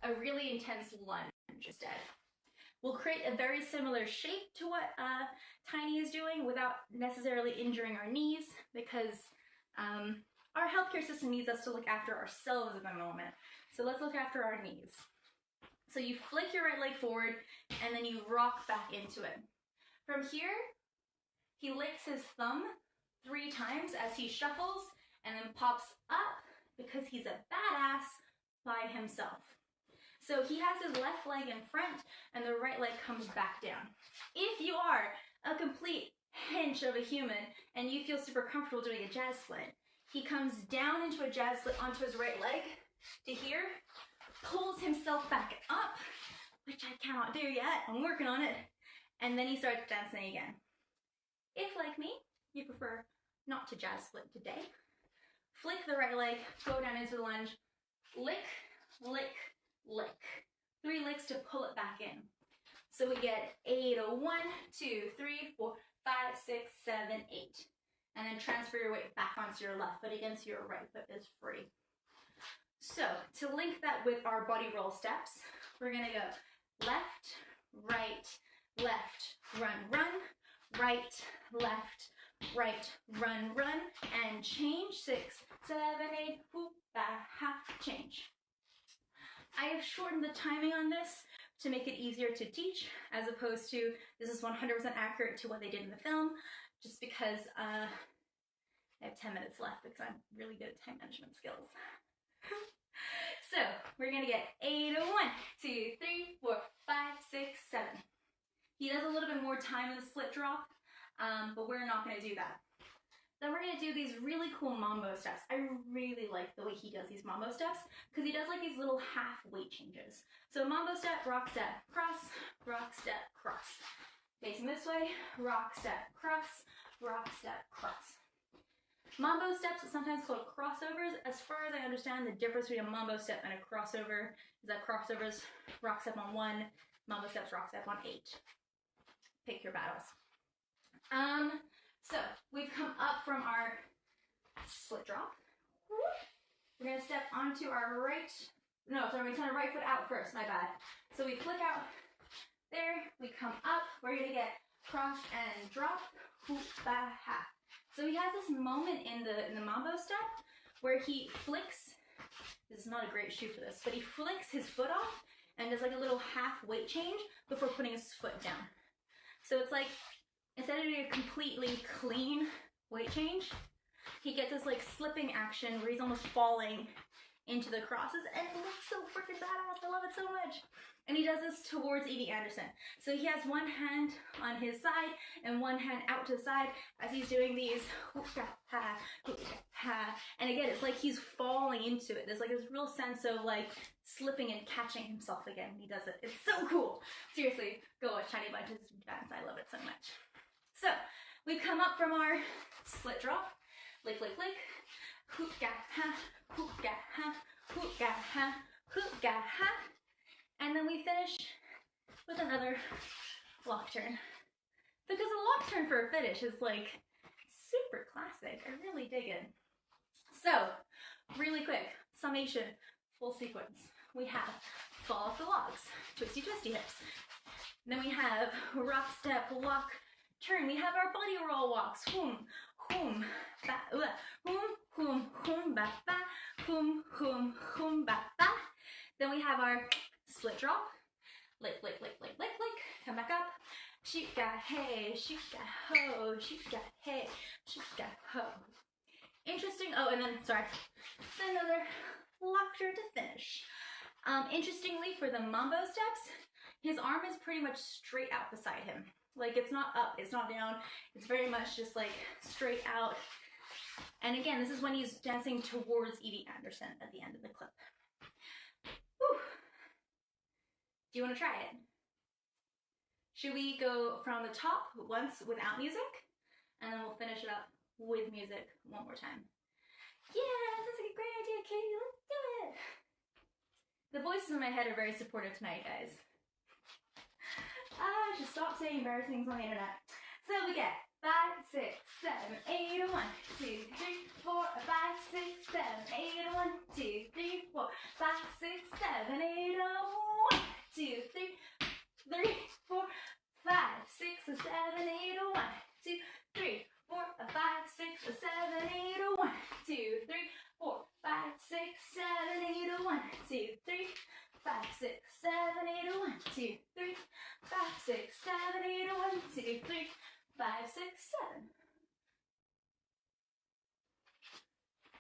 a really intense lunge instead. We'll create a very similar shape to what Tiny is doing without necessarily injuring our knees, because our healthcare system needs us to look after ourselves at the moment. So let's look after our knees. So you flick your right leg forward and then you rock back into it. From here, he licks his thumb 3 times as he shuffles and then pops up because he's a badass by himself. So he has his left leg in front and the right leg comes back down. If you are a complete hench of a human and you feel super comfortable doing a jazz split, he comes down into a jazz split onto his right leg to here, pulls himself back up, which I cannot do yet, I'm working on it, and then he starts dancing again. If, like me, you prefer not to jazz split today, flick the right leg, go down into the lunge, lick, lick, lick. 3 licks to pull it back in. So we get 8, 1, 2, 3, 4, 5, 6, 7, 8. And then transfer your weight back onto your left foot against your right foot is free. So to link that with our body roll steps, we're gonna go left, right, left, run, run, right, left, right, run, run, and change. 6, 7, 8, whoop, back, ha, change. I have shortened the timing on this to make it easier to teach, as opposed to this is 100% accurate to what they did in the film, just because I have 10 minutes left because I'm really good at time management skills. So we're gonna get 8, 1, 2, 3, 4, 5, 6, 7. He does a little bit more time in the split drop, but we're not gonna do that. Then we're gonna do these really cool mambo steps. I really like the way he does these mambo steps because he does like these little half weight changes. So mambo step, rock step, cross, rock step, cross. Facing this way, rock step, cross, rock step, cross. Mambo steps are sometimes called crossovers. As far as I understand, the difference between a mambo step and a crossover is that crossovers, rock step on 1, mambo steps, rock step on 8. Pick your battles. So we've come up from our split drop. We're gonna step onto our right, no, sorry, we turn our right foot out first, my bad. So we flick out there, we come up, we're gonna get cross and drop, hoop, ba, ha. So he has this moment in the mambo step where he flicks, this is not a great shoe for this, but he flicks his foot off and does like a little half weight change before putting his foot down. So it's like, instead of doing a completely clean weight change, he gets this like slipping action where he's almost falling into the crosses, and it looks so freaking badass. I love it so much. And he does this towards Evie Anderson. So he has one hand on his side and one hand out to the side as he's doing these and again, it's like he's falling into it. There's like this real sense of like slipping and catching himself again when he does it. It's so cool. Seriously, go watch Tiny Bunches dance. I love it so much. So we come up from our split drop, lick, lick, lick, hoop, ga, ha, hoop, ga, ha, hoop, ga, ha, hoop, ga, ha. And then we finish with another lock turn. Because a lock turn for a finish is like super classic. I really dig it. So, really quick, summation, full sequence. We have fall off the logs, twisty twisty hips. Then we have rock step, lock, turn. We have our body roll walks. Hoom, hoom, ba, hoom, hoom, hoom, ba, ba, hoom, hoom, hoom, ba, ba. Then we have our split drop, lick, lick, lick, lick, lick, lick, come back up, shoot, ga, hey, shoot, ga, ho, shoot, ga, hey, shoot, ga, ho. Interesting, oh, and then, sorry, another lock turn to finish. Interestingly, for the mambo steps, his arm is pretty much straight out beside him. Like, it's not up, it's not down, it's very much just like straight out. And again, this is when he's dancing towards Evie Anderson at the end of the clip. Whew. Do you want to try it? Should we go from the top once without music? And then we'll finish it up with music one more time. Yeah, that's like a great idea, Katie. Let's do it. The voices in my head are very supportive tonight, guys. I should stop saying embarrassing things on the internet. So we get 5, 6, 7, 8, 1, 2, 3, 4, 5, 6, 7, 8, 1, 2, 3, 4, 5, 6, 7, 8, 1, 2, 3, 3, 4, 5, 6, 7, 8, 1, 2, 3, 4, 5, 6, 7, 8, 1, 2, 3, 4, 5, 6, 7, 8, 1, 2, 3, 5, 6, 7, 8, 1, 2, 3, 5, 6, 7, 8, 1, 2, 3, 5, 6, 7.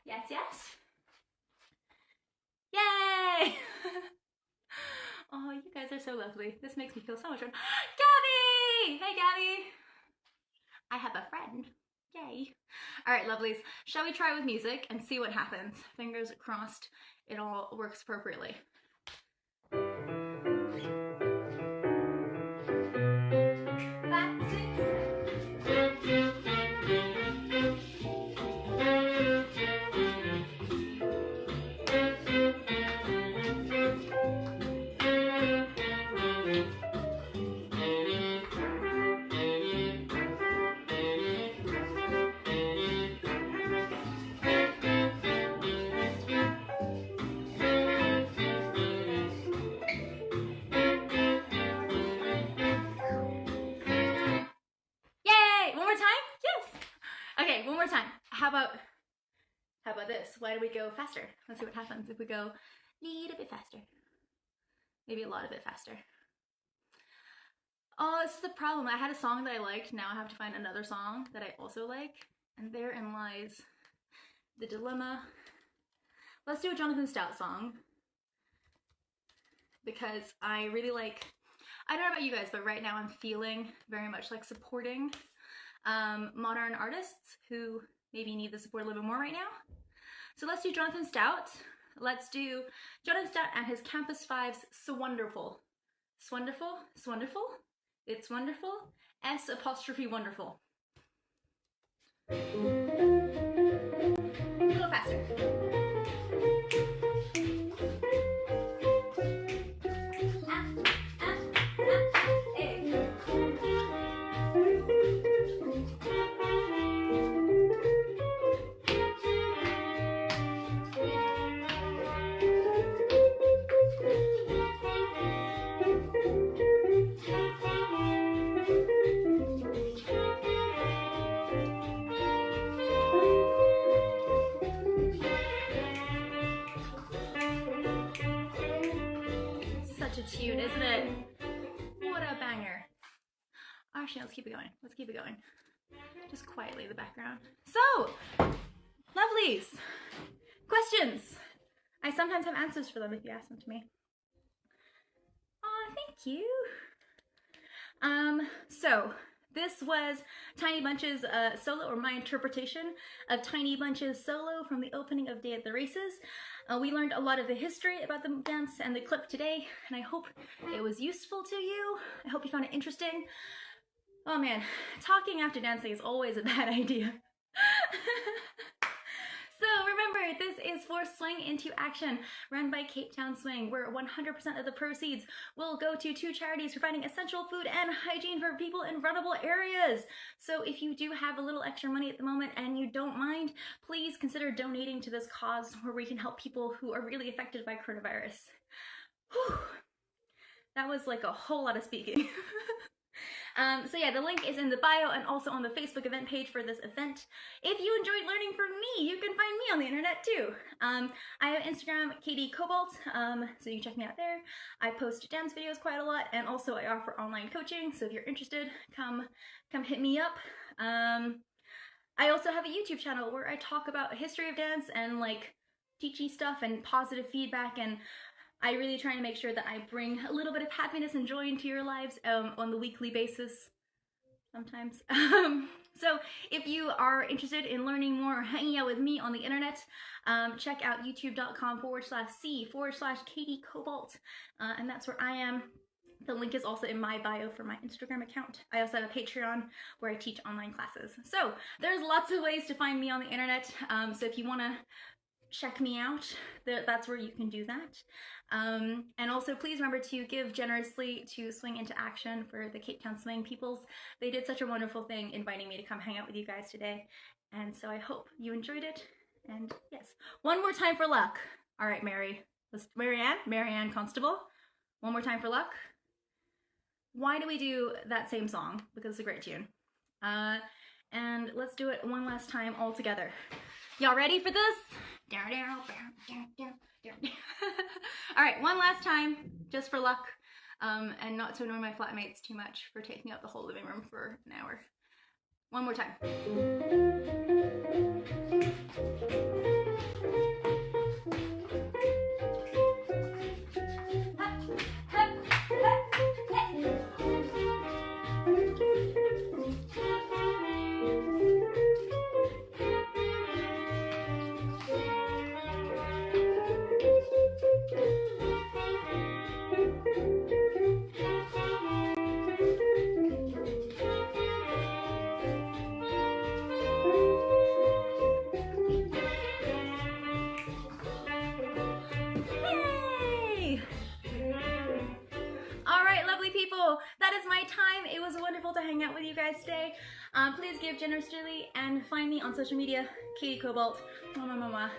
Yes, yes. Yay! Oh, you guys are so lovely. This makes me feel so much fun. Gabby! Hey, Gabby! I have a friend. Yay. All right, lovelies. Shall we try with music and see what happens? Fingers crossed it all works appropriately. Why do we go faster? Let's see what happens if we go a little bit faster. Maybe a lot bit faster. Oh, this is the problem. I had a song that I liked. Now I have to find another song that I also like. And therein lies the dilemma. Let's do a Jonathan Stout song. Because I really like, I don't know about you guys, but right now I'm feeling very much like supporting modern artists who maybe need the support a little bit more right now. So let's do Jonathan Stout. Let's do Jonathan Stout and his Campus 5's So Wonderful. Swonderful, Swonderful, It's Wonderful, S''Wonderful. A little faster. Such a tune, isn't it? What a banger. Actually, let's keep it going. Let's keep it going. Just quietly in the background. So, lovelies. Questions. I sometimes have answers for them if you ask them to me. Oh, thank you. So this was Tiny Bunch's solo, or my interpretation of Tiny Bunch's solo from the opening of Day at the Races. We learned a lot of the history about the dance and the clip today, and I hope it was useful to you. I hope you found it interesting. Oh man, talking after dancing is always a bad idea. So remember, this is for Swing Into Action, run by Cape Town Swing, where 100% of the proceeds will go to 2 charities providing essential food and hygiene for people in vulnerable areas. So if you do have a little extra money at the moment and you don't mind, please consider donating to this cause where we can help people who are really affected by coronavirus. Whew. That was like a whole lot of speaking. So yeah, the link is in the bio and also on the Facebook event page for this event. If you enjoyed learning from me, you can find me on the internet too. I have Instagram, Katie Cobalt, so you can check me out there. I post dance videos quite a lot, and also I offer online coaching, so if you're interested, come hit me up. I also have a YouTube channel where I talk about history of dance and like teachy stuff and positive feedback, and I really try to make sure that I bring a little bit of happiness and joy into your lives on the weekly basis sometimes. So if you are interested in learning more or hanging out with me on the internet, check out youtube.com/c/Katie Cobalt, and that's where I am. The link is also in my bio for my Instagram account. I also have a Patreon where I teach online classes. So there's lots of ways to find me on the internet. So if you want to check me out, that's where you can do that. And also please remember to give generously to Swing Into Action for the Cape Town Swing peoples. They did such a wonderful thing inviting me to come hang out with you guys today. And so I hope you enjoyed it. And yes, one more time for luck. All right, Marianne Constable. One more time for luck. Why do we do that same song? Because it's a great tune. And let's do it one last time all together. Y'all ready for this? All right, one last time, just for luck, and not to annoy my flatmates too much for taking up the whole living room for an hour. One more time. That is my time. It was wonderful to hang out with you guys today. Please give generously and find me on social media, Katie Cobalt. Mwah, mwah, mwah, mwah.